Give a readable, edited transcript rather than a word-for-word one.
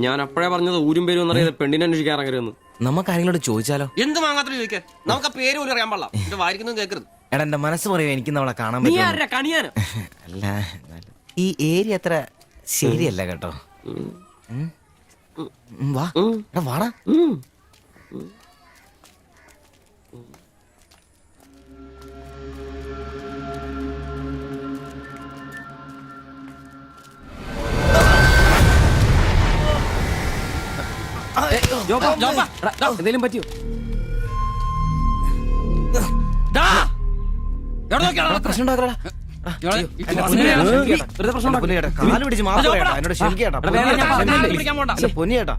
ഞാൻ അപ്പോഴേ പറഞ്ഞത് ഊരും പേരും എന്നറിയാതെ പെണ്ണിനെ അന്വേഷിക്കാൻ ഇറങ്ങരുതെന്ന്. നമുക്ക് ആരെങ്കിലോട് ചോദിച്ചാലോ? എന്ത് വാങ്ങാത്ത ചോദിക്കാൻ? നമുക്ക് ആ പേര് പോലും അറിയാൻ പാടില്ല. എന്റെ വാരിക്കുന്നതും കേൾക്കരുത്. എടാ എന്റെ മനസ്സ് പറയും എനിക്ക് നമ്മളെ കാണാൻ നീ പറ്റും. ആരാ കണിയാനോ? അല്ല എന്നാലും ഈ ഏരിയ അത്ര ശരിയല്ല കേട്ടോ. വാ എടാ വാടാ. എന്തേലും പറ്റിയോ? പ്രശ്നം ഉണ്ടാക്കടാ. കാല് പിടിച്ച് മാപ്പ് പറയട്ടാ എന്നോട് ക്ഷമിക്കേട്ടാ. പൊന്നിയേട്ടാ